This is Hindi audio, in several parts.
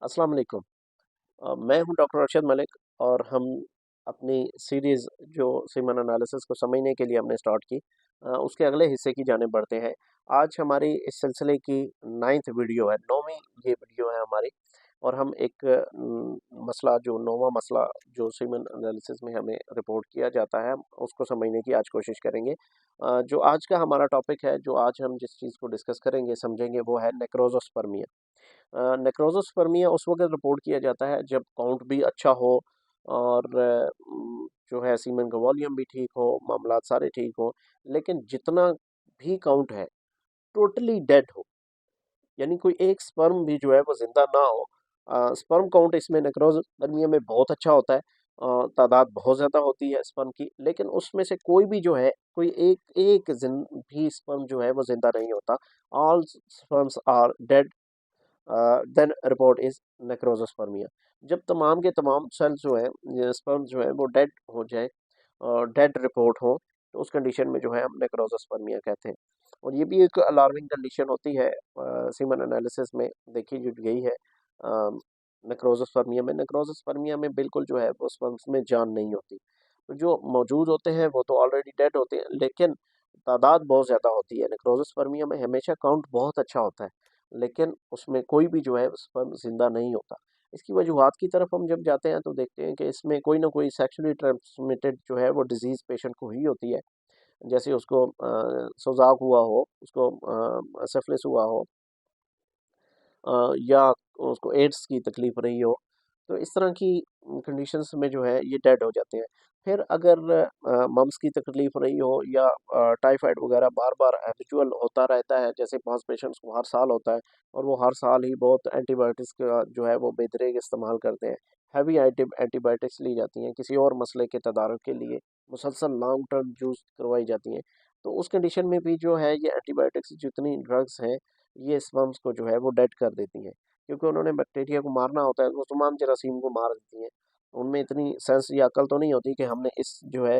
अस्सलाम वालेकुम। मैं हूं डॉक्टर अरशद मलिक और हम अपनी सीरीज़ जो सीमन एनालिसिस को समझने के लिए हमने स्टार्ट की उसके अगले हिस्से की जाने बढ़ते हैं। आज हमारी इस सिलसिले की 9th वीडियो है, 9वीं ये वीडियो है हमारी। और हम एक मसला जो 9वां मसला जो सीमन एनालिसिस में हमें रिपोर्ट किया जाता है, हम उसको समझने की आज कोशिश करेंगे। जो आज का हमारा टॉपिक है, जो आज हम जिस चीज़ को डिस्कस करेंगे, समझेंगे, वो है नेक्रोज़ोस्पर्मिया। नेक्रोज़ोस्पर्मिया उस वक़्त रिपोर्ट किया जाता है जब काउंट भी अच्छा हो और जो है सीमेन का वॉल्यूम भी ठीक हो, मामलात सारे ठीक हो, लेकिन जितना भी काउंट है टोटली डेड हो, यानी कोई एक स्पर्म भी जो है वो ज़िंदा ना हो। स्पर्म काउंट इसमें नेक्रोज़ोस्पर्मिया में बहुत अच्छा होता है। तादाद बहुत ज़्यादा होती है स्पर्म की, लेकिन उसमें से कोई भी जो है, कोई एक एक भी स्पर्म जो है वो ज़िंदा नहीं होता। All sperms are dead then report is necrozoospermia. जब तमाम के तमाम सेल्स जो है स्पर्म जो है वो डेड हो जाए और डेड रिपोर्ट हो, तो उस कंडीशन में जो है हम नेक्रोजोस्पर्मिया कहते हैं। और ये भी एक अलार्मिंग कंडीशन होती है सीमन एनालिसिस में देखी जो गई है। नेक्रोजोस्पर्मिया में बिल्कुल जो है वो स्पर्म्स में जान नहीं होती। तो जो मौजूद होते हैं वो तो ऑलरेडी डेड होते हैं, लेकिन तादाद बहुत ज़्यादा होती है। नेक्रोजोस्पर्मिया में हमेशा काउंट बहुत अच्छा होता है, लेकिन उसमें कोई भी जो है स्पर्म ज़िंदा नहीं होता। इसकी वजूहात की तरफ हम जब जाते हैं तो देखते हैं कि इसमें कोई ना कोई सेक्सुअली ट्रांसमिटेड जो है वो डिज़ीज़ पेशेंट को हुई होती है। जैसे उसको सोज़ाक हुआ हो, उसको सिफ़िलिस हुआ हो, या उसको एड्स की तकलीफ़ रही हो, तो इस तरह की कंडीशंस में जो है ये डेड हो जाते हैं। फिर अगर मम्स की तकलीफ़ रही हो या टाइफाइड वगैरह बार-बार हैबिचुअल होता रहता है, जैसे 5 पेशेंट्स को हर साल होता है और वो हर साल ही बहुत एंटीबायोटिक्स का जो है वो बेदरे इस्तेमाल करते हैं। हैवी एंटीबायोटिक्स ली जाती हैं किसी और मसले के तदारुक के लिए, मुसलसल लॉन्ग टर्म यूज़ करवाई जाती हैं। तो उस कंडीशन में भी जो है ये एंटीबायोटिक्स जितनी ड्रग्स हैं, ये स्पर्म्स को जो है वो डेड कर देती हैं। क्योंकि उन्होंने बैक्टीरिया को मारना होता है, वो तमाम जरासीम को मार देती हैं। उनमें इतनी सेंस या अक्ल तो नहीं होती कि हमने इस जो है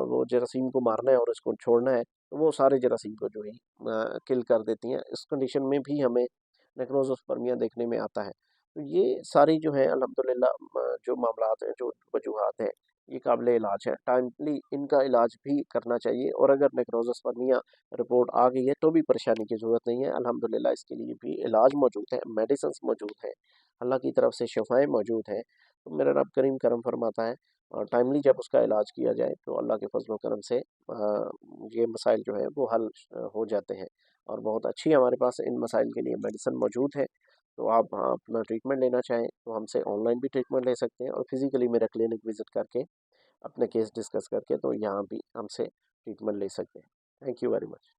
वो जरासीम को मारना है और इसको छोड़ना है, तो वो सारे जरासीम को जो है किल कर देती हैं। इस कंडीशन में भी हमें नेक्रोज़ोस्पर्मिया देखने में आता है। तो ये सारी जो है अल्हम्दुलिल्लाह जो मामलात हैं, जो वजूहात हैं, ये काबिल इलाज है। टाइमली इनका इलाज भी करना चाहिए और अगर नेक्रोज़ोस्पर्मिया रिपोर्ट आ गई है तो भी परेशानी की ज़रूरत नहीं है। अल्हम्दुलिल्लाह इसके लिए भी इलाज मौजूद है, मेडिसिन्स मौजूद हैं, अल्लाह की तरफ से शिफ़ाएँ मौजूद हैं। तो मेरा रब करीम करम फरमाता है और टाइमली जब उसका इलाज किया जाए तो अल्लाह के फ़ज़ल व करम से ये मसाइल जो है वो हल हो जाते हैं। और बहुत अच्छी हमारे पास इन मसाइल के लिए मेडिसिन मौजूद है। तो आप अपना ट्रीटमेंट लेना चाहें तो हमसे ऑनलाइन भी ट्रीटमेंट ले सकते हैं और फिज़िकली मेरा क्लिनिक विज़िट करके अपने केस डिस्कस करके तो यहाँ भी हमसे ट्रीटमेंट ले सकते हैं। Thank you very much.